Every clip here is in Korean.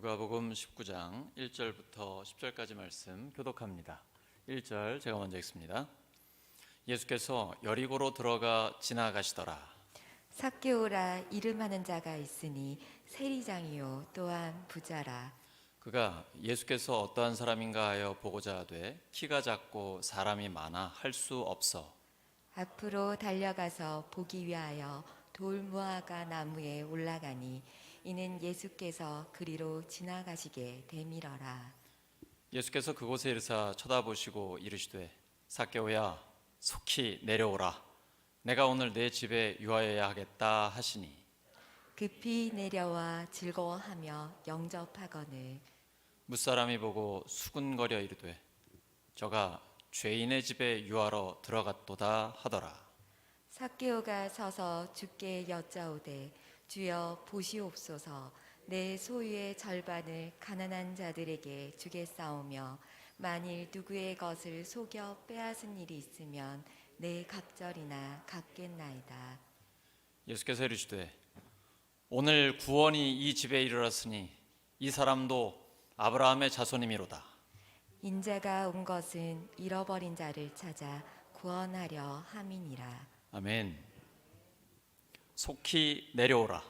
누가복음 19장 1절부터 10절까지 말씀 교독합니다. 1절 제가 먼저 읽습니다. 예수께서 여리고로 들어가 지나가시더라. 삭개오라 이름하는 자가 있으니 세리장이요 또한 부자라. 그가 예수께서 어떠한 사람인가 하여 보고자 하되 키가 작고 사람이 많아 할 수 없어 앞으로 달려가서 보기 위하여 돌무화과 나무에 올라가니 이는 예수께서 그리로 지나가시게 되밀어라. 예수께서 그곳에 이르사 쳐다보시고 이르시되 삭개오야 속히 내려오라. 내가 오늘 내 집에 유하여야 하겠다 하시니 급히 내려와 즐거워하며 영접하거늘 무사람이 보고 수군거려 이르되 저가 죄인의 집에 유하러 들어갔도다 하더라. 삭개오가 서서 주께 여짜오되 주여 보시옵소서. 내 소유의 절반을 가난한 자들에게 주겠사오며 만일 누구의 것을 속여 빼앗은 일이 있으면 내 갑절이나 갚겠나이다. 예수께서 이르시되 오늘 구원이 이 집에 이르렀으니 이 사람도 아브라함의 자손이미로다. 인자가 온 것은 잃어버린 자를 찾아 구원하려 함이니라. 아멘. 속히 내려오라.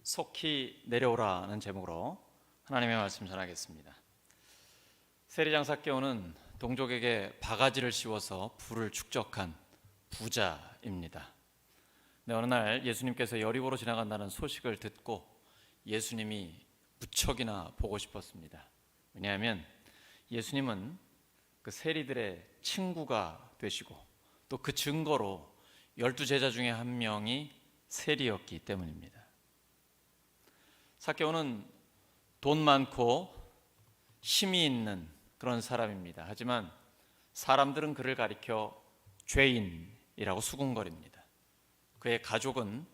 속히 내려오라는 제목으로 하나님의 말씀 전하겠습니다. 세리장 삭개오는 동족에게 바가지를 씌워서 부를 축적한 부자입니다. 네, 어느 날 예수님께서 여리고로 지나간다는 소식을 듣고 예수님이 무척이나 보고 싶었습니다. 왜냐하면 예수님은 그 세리들의 친구가 되시고 또 그 증거로 12제자 중에 한 명이 세리였기 때문입니다. 삭개오는 돈 많고 힘이 있는 그런 사람입니다. 하지만 사람들은 그를 가리켜 죄인이라고 수군거립니다. 그의 가족은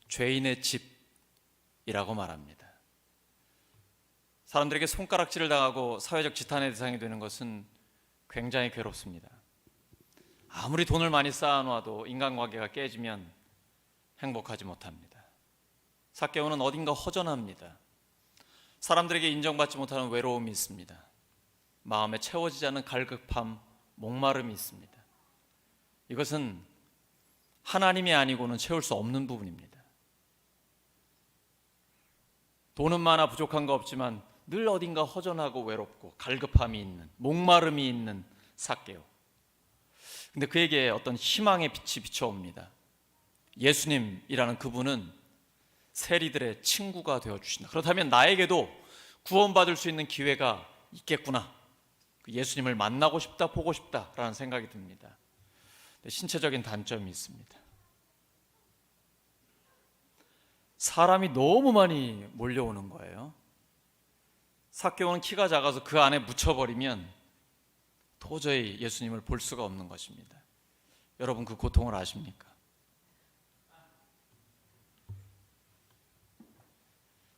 죄인의 집이라고 말합니다. 사람들에게 손가락질을 당하고 사회적 지탄의 대상이 되는 것은 굉장히 괴롭습니다. 아무리 돈을 많이 쌓아놓아도 인간관계가 깨지면 행복하지 못합니다. 삭개오는 어딘가 허전합니다. 사람들에게 인정받지 못하는 외로움이 있습니다. 마음에 채워지지 않는 갈급함, 목마름이 있습니다. 이것은 하나님이 아니고는 채울 수 없는 부분입니다. 돈은 많아 부족한 거 없지만 늘 어딘가 허전하고 외롭고 갈급함이 있는, 목마름이 있는 삭개오. 근데 그에게 어떤 희망의 빛이 비춰옵니다. 예수님이라는 그분은 세리들의 친구가 되어주신다. 그렇다면 나에게도 구원받을 수 있는 기회가 있겠구나. 예수님을 만나고 싶다, 보고 싶다라는 생각이 듭니다. 신체적인 단점이 있습니다. 사람이 너무 많이 몰려오는 거예요. 삭개오는 키가 작아서 그 안에 묻혀버리면 도저히 예수님을 볼 수가 없는 것입니다. 여러분 그 고통을 아십니까?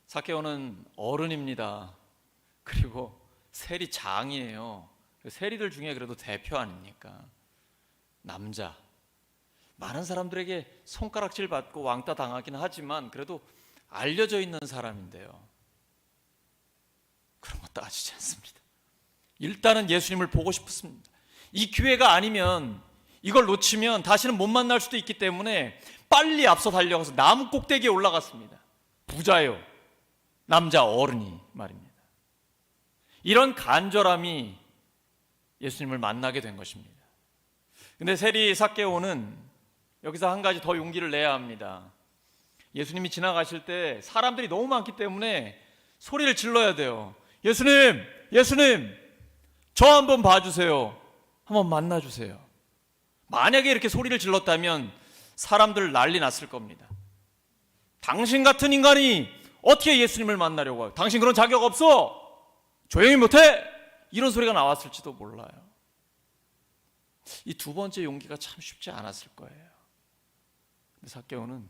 삭개오는 어른입니다. 그리고 세리장이에요. 세리들 중에 그래도 대표 아닙니까? 남자. 많은 사람들에게 손가락질 받고 왕따 당하긴 하지만 그래도 알려져 있는 사람인데요. 그런 거 따지지 않습니다. 일단은 예수님을 보고 싶습니다. 이 기회가 아니면 이걸 놓치면 다시는 못 만날 수도 있기 때문에 빨리 앞서 달려가서 나무 꼭대기에 올라갔습니다. 부자요. 남자 어른이 말입니다. 이런 간절함이 예수님을 만나게 된 것입니다. 근데 세리 삭개오는 여기서 한 가지 더 용기를 내야 합니다. 예수님이 지나가실 때 사람들이 너무 많기 때문에 소리를 질러야 돼요. 예수님! 예수님! 저 한번 봐주세요. 한번 만나주세요. 만약에 이렇게 소리를 질렀다면 사람들 난리 났을 겁니다. 당신 같은 인간이 어떻게 예수님을 만나려고 해요? 당신 그런 자격 없어! 조용히 못해! 이런 소리가 나왔을지도 몰라요. 이 두 번째 용기가 참 쉽지 않았을 거예요. 근데 삭개오는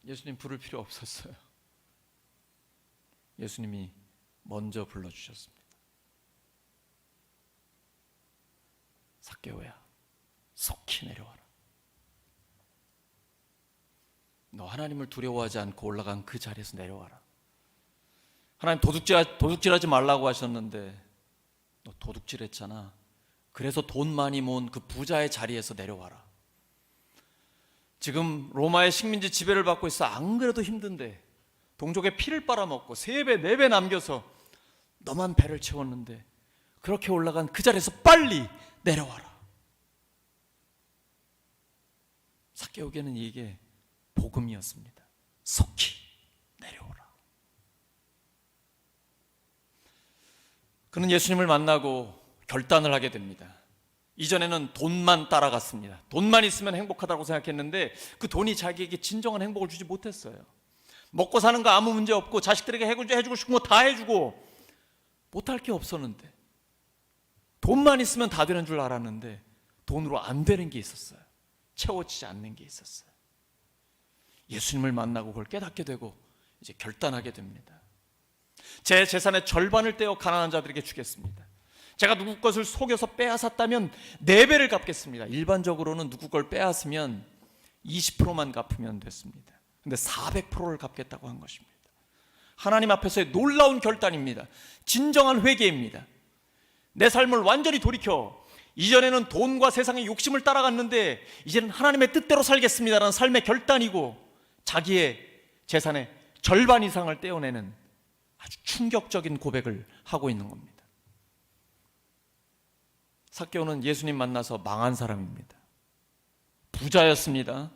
예수님 부를 필요 없었어요. 예수님이 먼저 불러주셨습니다. 삭개오야, 속히 내려와라. 너 하나님을 두려워하지 않고 올라간 그 자리에서 내려와라. 하나님 도둑질하지 말라고 하셨는데 너 도둑질했잖아. 그래서 돈 많이 모은 그 부자의 자리에서 내려와라. 지금 로마의 식민지 지배를 받고 있어. 안 그래도 힘든데 동족의 피를 빨아먹고 3배 4배 남겨서 너만 배를 채웠는데 그렇게 올라간 그 자리에서 빨리 내려와라. 삭개오에게는 이게 복음이었습니다. 속히 내려오라. 그는 예수님을 만나고 결단을 하게 됩니다. 이전에는 돈만 따라갔습니다. 돈만 있으면 행복하다고 생각했는데 그 돈이 자기에게 진정한 행복을 주지 못했어요. 먹고 사는 거 아무 문제 없고 자식들에게 해주고 싶은 거 다 해주고 못할 게 없었는데 돈만 있으면 다 되는 줄 알았는데 돈으로 안 되는 게 있었어요. 채워지지 않는 게 있었어요. 예수님을 만나고 그걸 깨닫게 되고 이제 결단하게 됩니다. 제 재산의 절반을 떼어 가난한 자들에게 주겠습니다. 제가 누구 것을 속여서 빼앗았다면 4배를 갚겠습니다. 일반적으로는 누구 걸 빼앗으면 20%만 갚으면 됐습니다. 근데 400%를 갚겠다고 한 것입니다. 하나님 앞에서의 놀라운 결단입니다. 진정한 회개입니다. 내 삶을 완전히 돌이켜 이전에는 돈과 세상의 욕심을 따라갔는데 이제는 하나님의 뜻대로 살겠습니다라는 삶의 결단이고 자기의 재산의 절반 이상을 떼어내는 아주 충격적인 고백을 하고 있는 겁니다. 삭개오는 예수님 만나서 망한 사람입니다. 부자였습니다.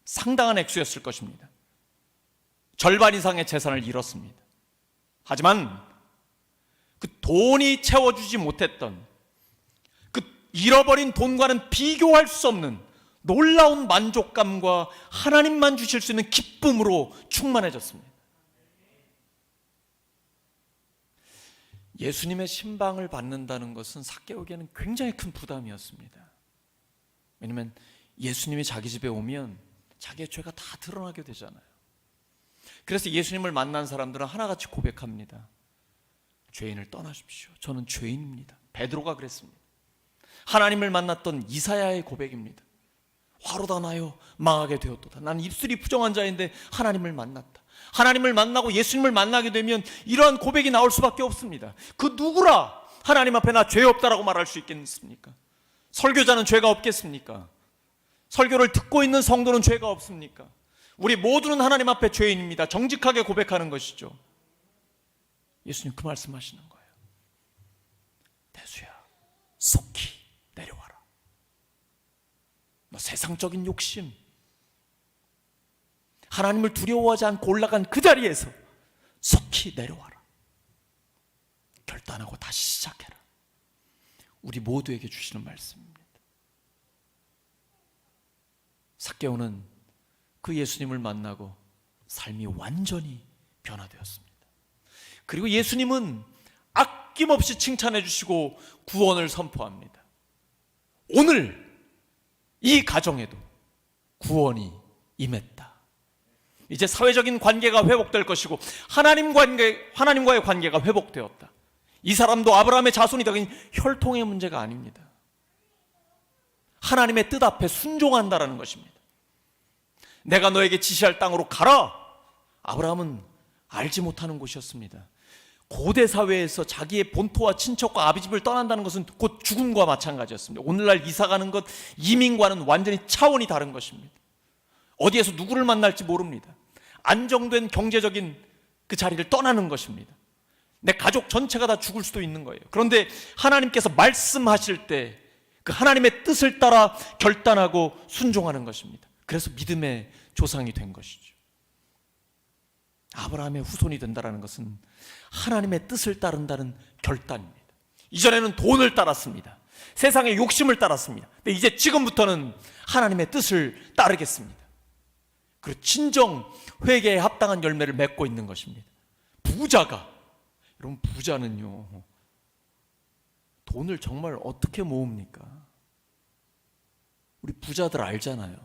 상당한 액수였을 것입니다. 절반 이상의 재산을 잃었습니다. 하지만 그 돈이 채워주지 못했던 그 잃어버린 돈과는 비교할 수 없는 놀라운 만족감과 하나님만 주실 수 있는 기쁨으로 충만해졌습니다. 예수님의 신방을 받는다는 것은 삭개오에게는 굉장히 큰 부담이었습니다. 왜냐하면 예수님이 자기 집에 오면 자기의 죄가 다 드러나게 되잖아요. 그래서 예수님을 만난 사람들은 하나같이 고백합니다. 죄인을 떠나십시오. 저는 죄인입니다. 베드로가 그랬습니다. 하나님을 만났던 이사야의 고백입니다. 화로다 나요 망하게 되었도다. 나는 입술이 부정한 자인데 하나님을 만났다. 하나님을 만나고 예수님을 만나게 되면 이러한 고백이 나올 수밖에 없습니다. 그 누구라 하나님 앞에 나 죄 없다라고 말할 수 있겠습니까? 설교자는 죄가 없겠습니까? 설교를 듣고 있는 성도는 죄가 없습니까? 우리 모두는 하나님 앞에 죄인입니다. 정직하게 고백하는 것이죠. 예수님 그 말씀하시는 거예요. 대수야, 속히 내려와라. 너 세상적인 욕심, 하나님을 두려워하지 않고 올라간 그 자리에서 속히 내려와라. 결단하고 다시 시작해라. 우리 모두에게 주시는 말씀입니다. 삭개오는 그 예수님을 만나고 삶이 완전히 변화되었습니다. 그리고 예수님은 아낌없이 칭찬해 주시고 구원을 선포합니다. 오늘 이 가정에도 구원이 임했다. 이제 사회적인 관계가 회복될 것이고 하나님과의 관계가 회복되었다. 이 사람도 아브라함의 자손이다. 혈통의 문제가 아닙니다. 하나님의 뜻 앞에 순종한다라는 것입니다. 내가 너에게 지시할 땅으로 가라. 아브라함은 알지 못하는 곳이었습니다. 고대 사회에서 자기의 본토와 친척과 아비집을 떠난다는 것은 곧 죽음과 마찬가지였습니다. 오늘날 이사가는 것, 이민과는 완전히 차원이 다른 것입니다. 어디에서 누구를 만날지 모릅니다. 안정된 경제적인 그 자리를 떠나는 것입니다. 내 가족 전체가 다 죽을 수도 있는 거예요. 그런데 하나님께서 말씀하실 때 그 하나님의 뜻을 따라 결단하고 순종하는 것입니다. 그래서 믿음의 조상이 된 것이죠. 아브라함의 후손이 된다는 것은 하나님의 뜻을 따른다는 결단입니다. 이전에는 돈을 따랐습니다. 세상의 욕심을 따랐습니다. 근데 이제 지금부터는 하나님의 뜻을 따르겠습니다. 그리고 진정 회개에 합당한 열매를 맺고 있는 것입니다. 부자가, 여러분 부자는요, 돈을 정말 어떻게 모읍니까? 우리 부자들 알잖아요.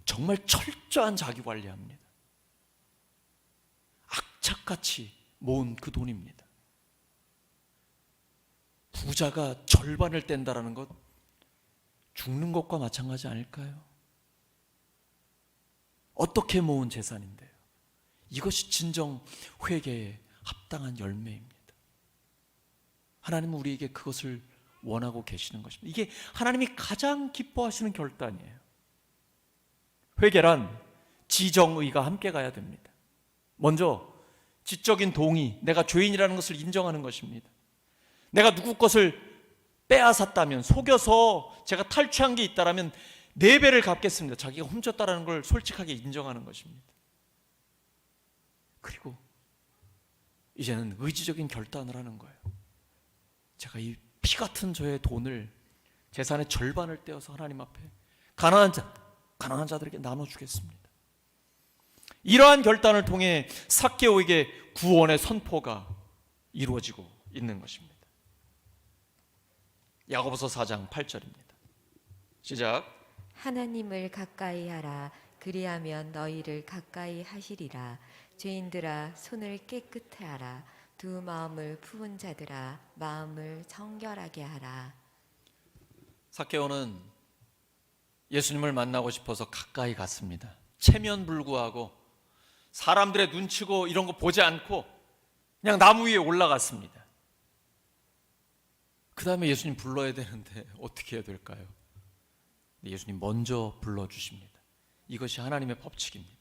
정말 철저한 자기 관리합니다. 악착같이 모은 그 돈입니다. 부자가 절반을 뗀다라는 것, 죽는 것과 마찬가지 아닐까요? 어떻게 모은 재산인데요? 이것이 진정 회개에 합당한 열매입니다. 하나님은 우리에게 그것을 원하고 계시는 것입니다. 이게 하나님이 가장 기뻐하시는 결단이에요. 회개란 지정의가 함께 가야 됩니다. 먼저 지적인 동의, 내가 죄인이라는 것을 인정하는 것입니다. 내가 누구 것을 빼앗았다면, 속여서 제가 탈취한 게 있다면 4배를 갚겠습니다. 자기가 훔쳤다는 걸 솔직하게 인정하는 것입니다. 그리고 이제는 의지적인 결단을 하는 거예요. 제가 이 피 같은 저의 돈을, 재산의 절반을 떼어서 하나님 앞에 가난한 자들에게 나눠주겠습니다. 이러한 결단을 통해 삭개오에게 구원의 선포가 이루어지고 있는 것입니다. 야고보서 4장 8절입니다. 시작. 하나님을 가까이 하라. 그리하면 너희를 가까이 하시리라. 죄인들아 손을 깨끗게 하라. 두 마음을 품은 자들아 마음을 청결하게 하라. 삭개오는 예수님을 만나고 싶어서 가까이 갔습니다. 체면불구하고 사람들의 눈치고 이런 거 보지 않고 그냥 나무 위에 올라갔습니다. 그 다음에 예수님 불러야 되는데 어떻게 해야 될까요? 예수님 먼저 불러주십니다. 이것이 하나님의 법칙입니다.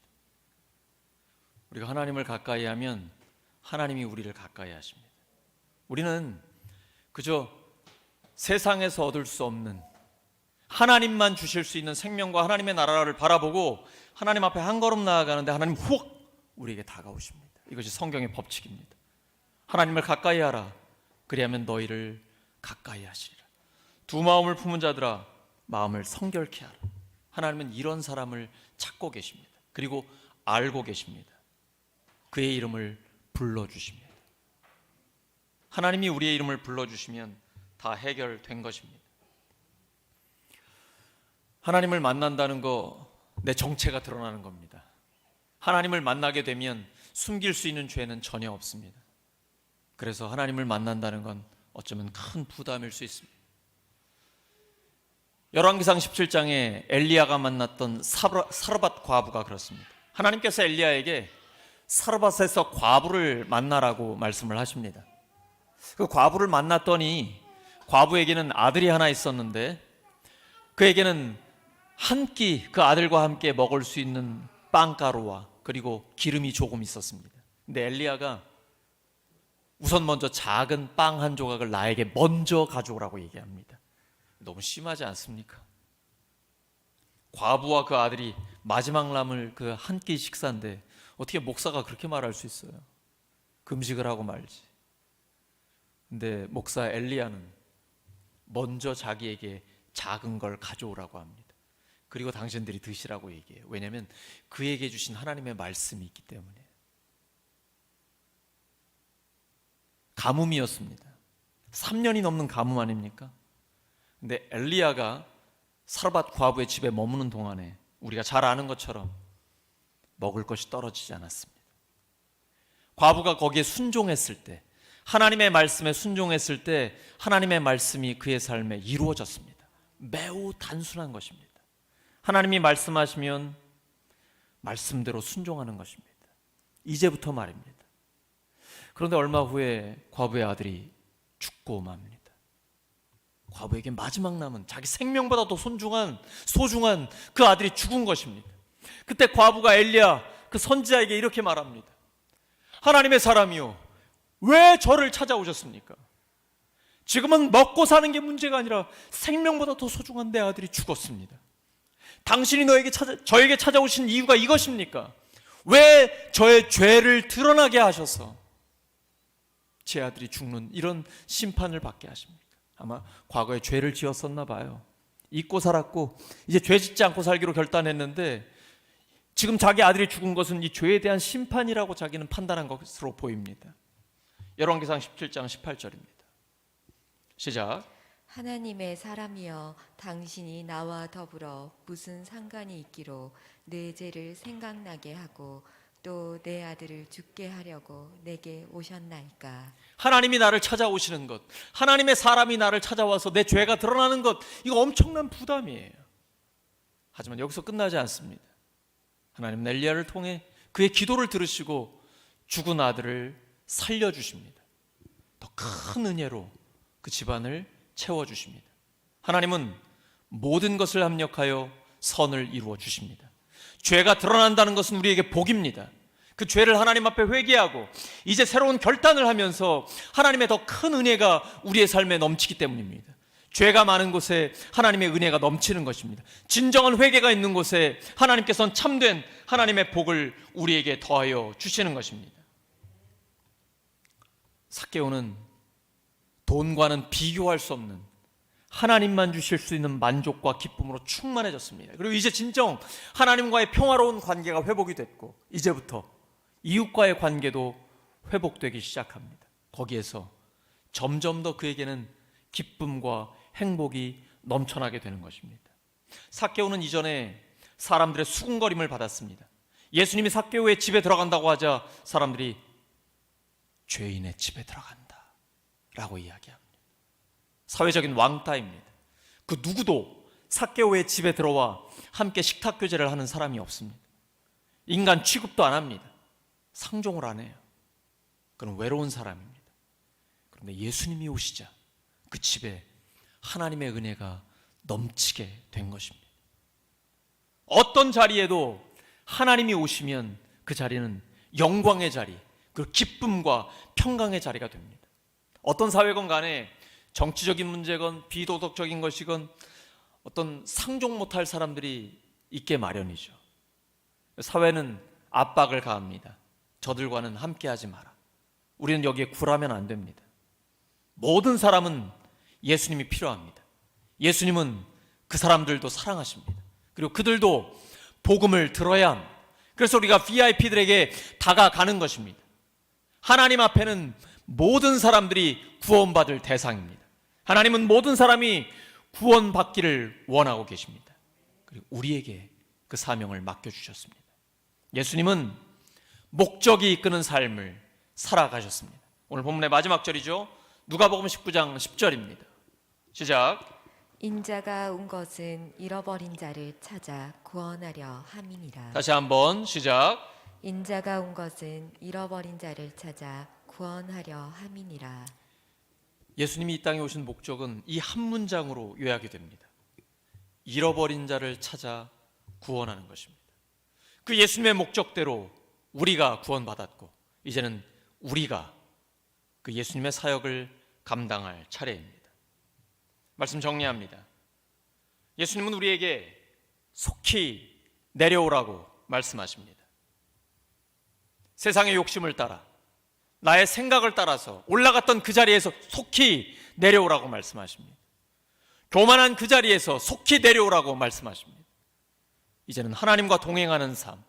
우리가 하나님을 가까이 하면 하나님이 우리를 가까이 하십니다. 우리는 그저 세상에서 얻을 수 없는 하나님만 주실 수 있는 생명과 하나님의 나라를 바라보고 하나님 앞에 한 걸음 나아가는데 하나님 훅 우리에게 다가오십니다. 이것이 성경의 법칙입니다. 하나님을 가까이 하라. 그리하면 너희를 가까이 하시리라. 두 마음을 품은 자들아 마음을 성결케 하라. 하나님은 이런 사람을 찾고 계십니다. 그리고 알고 계십니다. 그의 이름을 불러주십니다. 하나님이 우리의 이름을 불러주시면 다 해결된 것입니다. 하나님을 만난다는 거 내 정체가 드러나는 겁니다. 하나님을 만나게 되면 숨길 수 있는 죄는 전혀 없습니다. 그래서 하나님을 만난다는 건 어쩌면 큰 부담일 수 있습니다. 열왕기상 17장에 엘리야가 만났던 사르밧 과부가 그렇습니다. 하나님께서 엘리야에게 사르밧에서 과부를 만나라고 말씀을 하십니다. 그 과부를 만났더니 과부에게는 아들이 하나 있었는데 그에게는 한 끼 그 아들과 함께 먹을 수 있는 빵가루와 그리고 기름이 조금 있었습니다. 근데 엘리야가 우선 먼저 작은 빵 한 조각을 나에게 먼저 가져오라고 얘기합니다. 너무 심하지 않습니까? 과부와 그 아들이 마지막 남을 그 한 끼 식사인데 어떻게 목사가 그렇게 말할 수 있어요? 금식을 하고 말지. 근데 목사 엘리야는 먼저 자기에게 작은 걸 가져오라고 합니다. 그리고 당신들이 드시라고 얘기해요. 왜냐하면 그에게 주신 하나님의 말씀이 있기 때문에. 가뭄이었습니다. 3년이 넘는 가뭄 아닙니까? 근데 엘리야가 사르밧 과부의 집에 머무는 동안에 우리가 잘 아는 것처럼 먹을 것이 떨어지지 않았습니다. 과부가 거기에 순종했을 때, 하나님의 말씀에 순종했을 때 하나님의 말씀이 그의 삶에 이루어졌습니다. 매우 단순한 것입니다. 하나님이 말씀하시면 말씀대로 순종하는 것입니다. 이제부터 말입니다. 그런데 얼마 후에 과부의 아들이 죽고 맙니다. 과부에게 마지막 남은 자기 생명보다 더 소중한 그 아들이 죽은 것입니다. 그때 과부가 엘리야 그 선지자에게 이렇게 말합니다. 하나님의 사람이요, 왜 저를 찾아오셨습니까? 지금은 먹고 사는 게 문제가 아니라 생명보다 더 소중한 내 아들이 죽었습니다. 당신이 저에게 찾아오신 이유가 이것입니까? 왜 저의 죄를 드러나게 하셔서 제 아들이 죽는 이런 심판을 받게 하십니까? 아마 과거에 죄를 지었었나 봐요. 잊고 살았고 이제 죄 짓지 않고 살기로 결단했는데 지금 자기 아들이 죽은 것은 이 죄에 대한 심판이라고 자기는 판단한 것으로 보입니다. 열왕기상 17장 18절입니다. 시작. 하나님의 사람이여 당신이 나와 더불어 무슨 상관이 있기로 내 죄를 생각나게 하고 또 내 아들을 죽게 하려고 내게 오셨나이까. 하나님이 나를 찾아오시는 것, 하나님의 사람이 나를 찾아와서 내 죄가 드러나는 것, 이거 엄청난 부담이에요. 하지만 여기서 끝나지 않습니다. 하나님은 엘리야를 통해 그의 기도를 들으시고 죽은 아들을 살려주십니다. 더 큰 은혜로 그 집안을 채워주십니다. 하나님은 모든 것을 합력하여 선을 이루어 주십니다. 죄가 드러난다는 것은 우리에게 복입니다. 그 죄를 하나님 앞에 회개하고 이제 새로운 결단을 하면서 하나님의 더 큰 은혜가 우리의 삶에 넘치기 때문입니다. 죄가 많은 곳에 하나님의 은혜가 넘치는 것입니다. 진정한 회개가 있는 곳에 하나님께서는 참된 하나님의 복을 우리에게 더하여 주시는 것입니다. 삭개오는 돈과는 비교할 수 없는 하나님만 주실 수 있는 만족과 기쁨으로 충만해졌습니다. 그리고 이제 진정 하나님과의 평화로운 관계가 회복이 됐고 이제부터 이웃과의 관계도 회복되기 시작합니다. 거기에서 점점 더 그에게는 기쁨과 행복이 넘쳐나게 되는 것입니다. 삭개오는 이전에 사람들의 수군거림을 받았습니다. 예수님이 삭개오의 집에 들어간다고 하자 사람들이 죄인의 집에 들어간다 라고 이야기합니다. 사회적인 왕따입니다. 그 누구도 삭개오의 집에 들어와 함께 식탁 교제를 하는 사람이 없습니다. 인간 취급도 안 합니다. 상종을 안 해요. 그는 외로운 사람입니다. 그런데 예수님이 오시자 그 집에 하나님의 은혜가 넘치게 된 것입니다. 어떤 자리에도 하나님이 오시면 그 자리는 영광의 자리, 그 기쁨과 평강의 자리가 됩니다. 어떤 사회건 간에 정치적인 문제건 비도덕적인 것이건 어떤 상종 못할 사람들이 있게 마련이죠. 사회는 압박을 가합니다. 저들과는 함께하지 마라. 우리는 여기에 굴하면 안 됩니다. 모든 사람은 예수님이 필요합니다. 예수님은 그 사람들도 사랑하십니다. 그리고 그들도 복음을 들어야 합니다. 그래서 우리가 VIP들에게 다가가는 것입니다. 하나님 앞에는 모든 사람들이 구원받을 대상입니다. 하나님은 모든 사람이 구원받기를 원하고 계십니다. 그리고 우리에게 그 사명을 맡겨주셨습니다. 예수님은 목적이 이끄는 삶을 살아가셨습니다. 오늘 본문의 마지막 절이죠. 누가복음 19장 10절입니다. 시작. 인자가 온 것은 잃어버린 자를 찾아 구원하려 함이니라. 다시 한번 시작. 인자가 온 것은 잃어버린 자를 찾아 구원하려 함이니라. 예수님이 이 땅에 오신 목적은 이 한 문장으로 요약이 됩니다. 잃어버린 자를 찾아 구원하는 것입니다. 그 예수님의 목적대로 우리가 구원받았고 이제는 우리가 그 예수님의 사역을 감당할 차례입니다. 말씀 정리합니다. 예수님은 우리에게 속히 내려오라고 말씀하십니다. 세상의 욕심을 따라 나의 생각을 따라서 올라갔던 그 자리에서 속히 내려오라고 말씀하십니다. 교만한 그 자리에서 속히 내려오라고 말씀하십니다. 이제는 하나님과 동행하는 삶,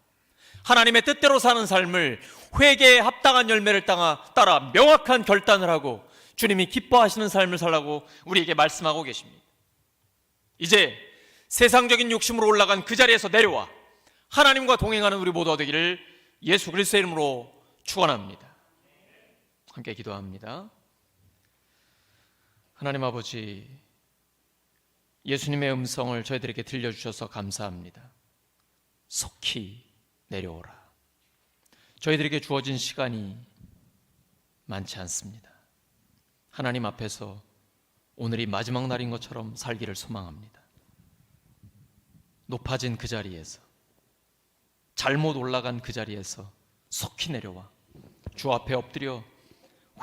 하나님의 뜻대로 사는 삶을 회개에 합당한 열매를 따라 명확한 결단을 하고 주님이 기뻐하시는 삶을 살라고 우리에게 말씀하고 계십니다. 이제 세상적인 욕심으로 올라간 그 자리에서 내려와 하나님과 동행하는 우리 모두가 되기를 예수 그리스도의 이름으로 축원합니다. 함께 기도합니다. 하나님 아버지, 예수님의 음성을 저희들에게 들려주셔서 감사합니다. 속히 내려오라. 저희들에게 주어진 시간이 많지 않습니다. 하나님 앞에서 오늘이 마지막 날인 것처럼 살기를 소망합니다. 높아진 그 자리에서, 잘못 올라간 그 자리에서 속히 내려와 주 앞에 엎드려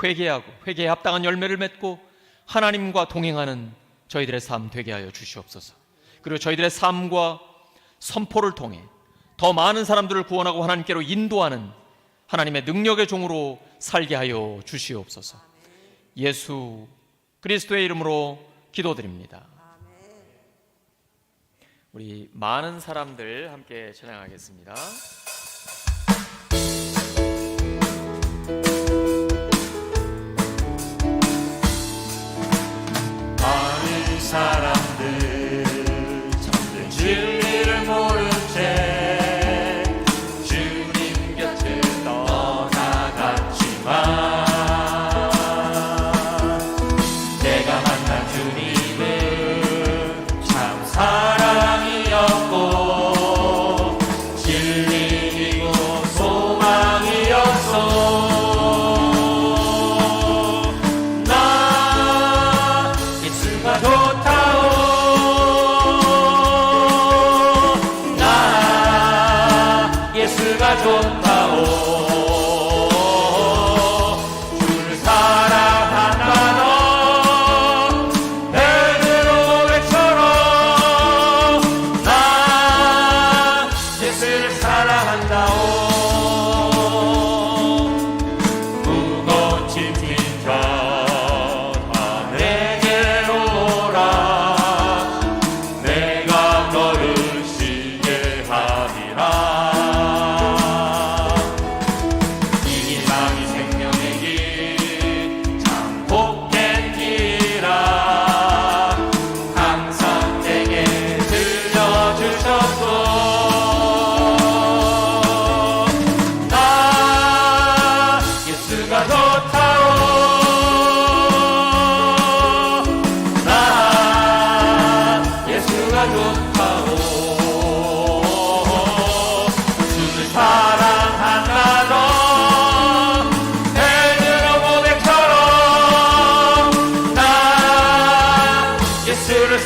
회개하고 회개에 합당한 열매를 맺고 하나님과 동행하는 저희들의 삶 되게 하여 주시옵소서. 그리고 저희들의 삶과 선포를 통해 더 많은 사람들을 구원하고 하나님께로 인도하는 하나님의 능력의 종으로 살게 하여 주시옵소서. 예수 그리스도의 이름으로 기도드립니다. 우리 많은 사람들 함께 찬양하겠습니다. 많은 사람들 참된 진리를 모른 채 주님 곁을 떠나갔지만 내가 만난 주님은 참 사랑이었고 진리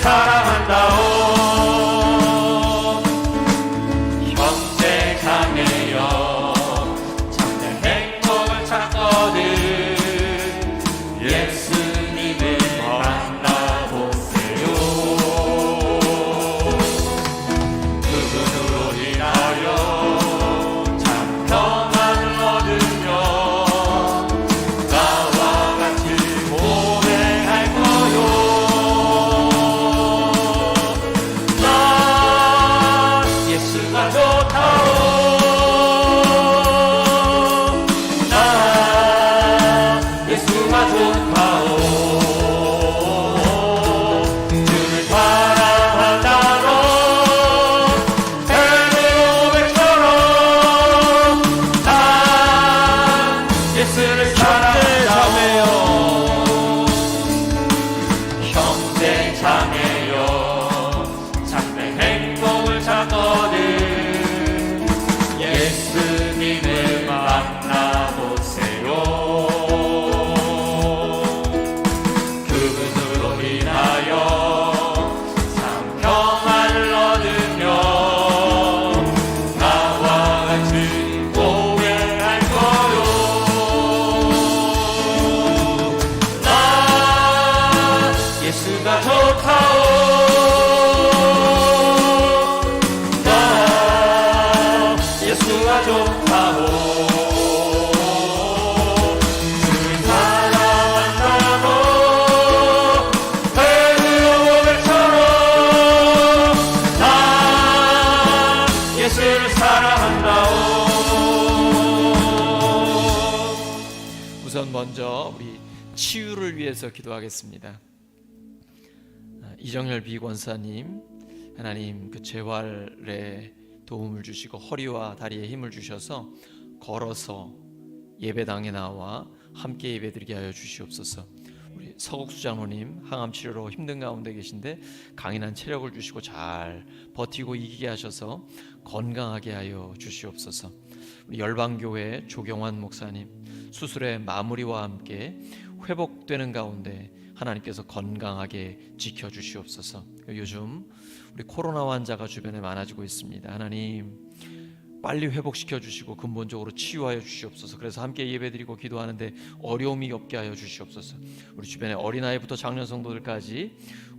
사랑한다오 형제 자매여 참된 행복을 찾거든 예수님을 만나보세요 그분으로 인하여 참 평안을 얻으며 나와 같이 고백할 거요 나 예수가 좋다오 나 예수가 좋다오 주를 사랑한다고 고백처럼 난 예수를 사랑한다며 형제 자매여 참된 행복을 찾거든 예수님을 만나보세요 그분으로 인하여 참 평안을 얻으며 나와 같이 고백할 거요 나 예수가 좋다오 나 예수가 좋다오 주를 사랑한다고 배우로 고백처럼 나 예수를 사랑한다오 우선 먼저 우리 치유를 위해서 기도하겠습니다. 이정열 비권사님, 하나님 그 재활에 도움을 주시고 허리와 다리에 힘을 주셔서 걸어서 예배당에 나와 함께 예배드리게 하여 주시옵소서. 우리 서국수 장로님 항암 치료로 힘든 가운데 계신데 강인한 체력을 주시고 잘 버티고 이기게 하셔서 건강하게 하여 주시옵소서. 우리 열방교회 조경환 목사님 수술의 마무리와 함께 회복되는 가운데 하나님께서 건강하게 지켜주시옵소서. 요즘 우리 코로나 환자가 주변에 많아지고 있습니다. 하나님 빨리 회복시켜 주시고 근본적으로 치유하여 주시옵소서. 그래서 함께 예배드리고 기도하는데 어려움이 없게 하여 주시옵소서. 우리 주변에 어린아이부터 장년 성도들까지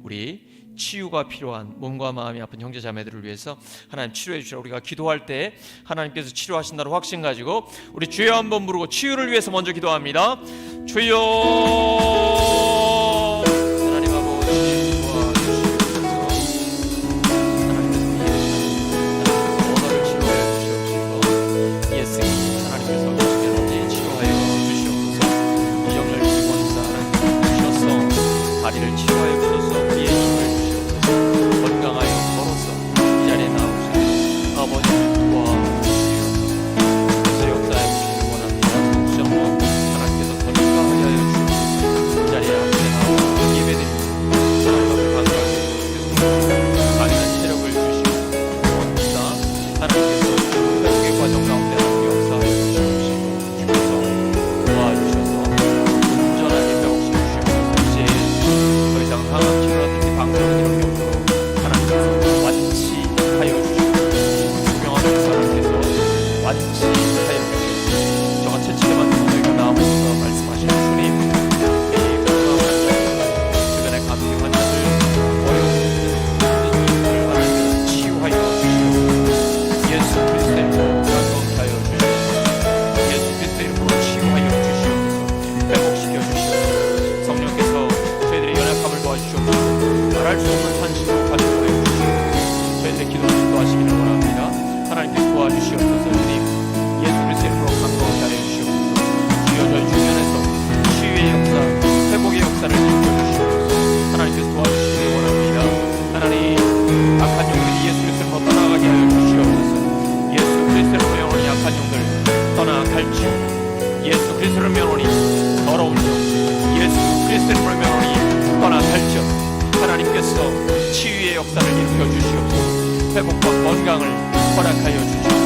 우리 치유가 필요한 몸과 마음이 아픈 형제 자매들을 위해서 하나님 치료해 주시라. 우리가 기도할 때 하나님께서 치료하신다는 확신 가지고 우리 주여 한번 부르고 치유를 위해서 먼저 기도합니다. 주여 하나님 아버지 도와주시옵소서. 하나님께서 언어를 치료하여 주시옵시고 예수님 하나님께서 주시옵소서. 치료하여 주시옵소서. 이정열 기권사 하나님 주셔서 다리를 치료하여 주셔서 우리의 힘을 주시옵소서. 건강하여 걸어서 이 자리에 나오셔서 아버지를 도와주시옵소서. 그래서 역사해 주시길 원합니다. 수정모 하나님께서 건강하게 하여 주시옵소서. 이 자리에 함께 나와 예배드리고 하나님을 감사하게 해주시옵소서. 강인한 체력을 주시고 원합니다. 하나님께서 회복의 과정 가운데 함께 역사하여 주시옵시고 주셔서 도와주셔서 온전하게 회복시켜 주시옵소서. 이제 더 이상 항암 치료라든지 방사능 이런 게 없도록 하나님께서 완치하여 주시옵소서. 조명하는 사람께서 완치하여 주시옵소서. 저가 채찍에만 너희가 나아오셔서 말씀하시는 주님, 이 건강한 환자들, 주변의 감기 환자들, 어려운 이들을 하나님께서 치유하여 주시옵소서. 예수 그리스도의 이름으로 건강케 하여 주시옵소서. 예수 그리스도의 이름으로 치유하여 주시옵소서. 회복시켜 주시옵소서. 성령께서 저희들의 연약함을 도와주시옵소서. 말할 수 없는 산신으로 가져오여 주시옵소서. 저희들의 기도를 인도하시기를 원합니다. 하나님께서 도와주시옵소서. 주님 예수 그리스도의 이름으로 강건케 하여 주시옵소서. 주여 저희 주변에서 치유의 역사, 회복의 역사를 일으켜주시옵소서. 하나님께서 도와주시기를 원합니다. 하나님 악한 영들이 예수 그리스도로 떠나가게 하여 주시옵소서. 예수 그리스도를 명하니 악한 영들 떠나갈지어다. 예수 그리스도를 명하니 더러운 영, 예수 그리스도를 명하니 떠나갈지어다. 하나님께서 치유의 역사를 일으켜 주시옵소서. 회복과 건강을 허락하여 주시옵소서.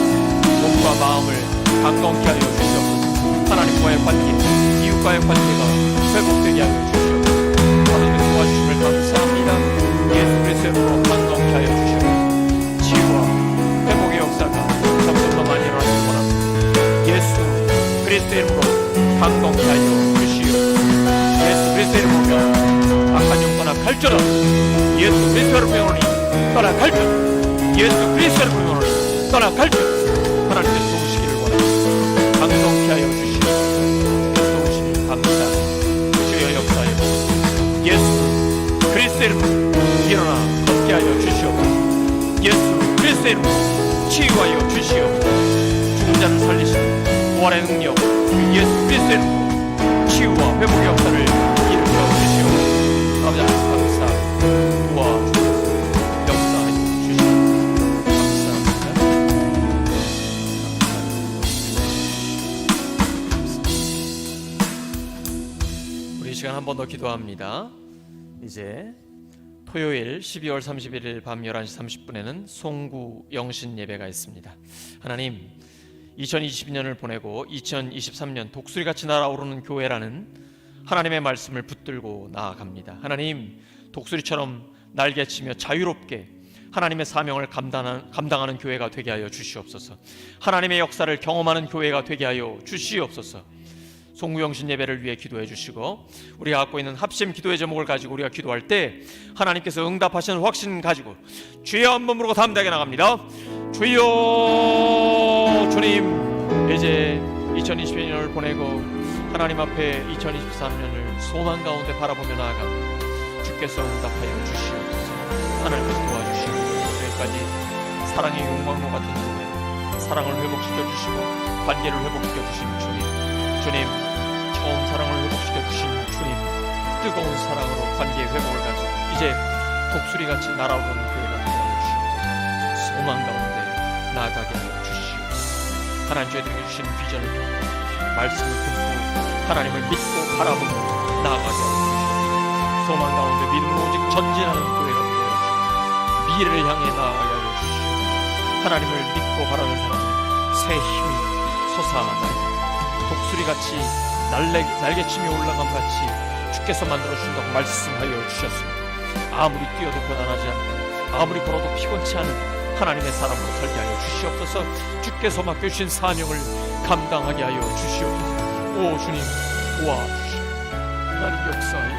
몸과 마음을 강건케 하여 주시옵소서. 하나님과의 관계, 이웃과의 관계가 회복되게 하여 주시옵소서. 아버지의 도와주심을 감사합니다. 예수 그리스도의 이름으로 강동케 하여 주시옵소서. 예수 그리스도의 이름으로 악한 영 떠나 갈지어다. 예수 그리스도의 병원이 떠나 갈지어다. 예수 그리스도의 병원이 떠나 갈지어다. 하나님의 도우시기를 원합니다. 강동케 하여 주시옵소서. 도우시니 감사합니다. 주여 역사에 보소서. 예수 그리스도의 이름으로 일어나 걷게 하여 주시옵소서. 예수 그리스도의 이름으로 치유하여 주시옵소서. 죽은 자를 살리시는 부활의 능력 예수 그리스도의 이름으로 치유와 회복의 역사를 일으켜 주시옵소서. 아버지 감사 도와주셔서 역사하여 주시옵소서. 감사합니다. 우리 이 시간 한 번 더 기도합니다. 이제 토요일 12월 31일 밤 11시 30분에는 송구 영신 예배가 있습니다. 하나님, 2022년을 보내고 2023년 독수리같이 날아오르는 교회라는 하나님의 말씀을 붙들고 나아갑니다. 하나님, 독수리처럼 날개치며 자유롭게 하나님의 사명을 감당하는 교회가 되게 하여 주시옵소서. 하나님의 역사를 경험하는 교회가 되게 하여 주시옵소서. 송구영신 예배를 위해 기도해 주시고, 우리가 갖고 있는 합심 기도의 제목을 가지고 우리가 기도할 때 하나님께서 응답하시는 확신 가지고 주여 한번 부르고 담대하게 나갑니다. 주여. 주님, 이제 2022년을 보내고 하나님 앞에 2023년을 소망 가운데 바라보며 나아갑니다. 주께서 응답하여 주시옵소서. 하나님께서 도와주시고, 여기까지 사랑의 용광로 같은 교회, 사랑을 회복시켜 주시고 관계를 회복시켜 주신 주님, 처음 사랑을 회복시켜 주신 주님, 뜨거운 사랑으로 관계의 회복을 가지고 이제 독수리같이 날아오르는 교회가 되게 하여 주시옵소서. 소망 가운데 나아가게 하여 주시옵소서. 하나님, 저희들에게 주신 비전을 듣고 말씀을 품고 하나님을 믿고 바라보며 나아가게 하여 주시옵소서. 소망 가운데 믿음으로 오직 전진하는 교회가 되게 하여 주시옵소서. 미래를 향해 나아가게 하여 주시옵소서. 하나님을 믿고 바라는 사람은 새 힘이 솟아나리라. 독수리같이 날개치며 올라감 같이 주께서 만들어주신다고 말씀하여 주셨습니다. 아무리 뛰어도 고단하지 않고 아무리 걸어도 피곤치 않은 하나님의 사람으로 살게 하여 주시옵소서. 주께서 맡겨주신 사명을 감당하게 하여 주시옵소서. 오 주님, 도와주시옵소서. 하나님 역사하여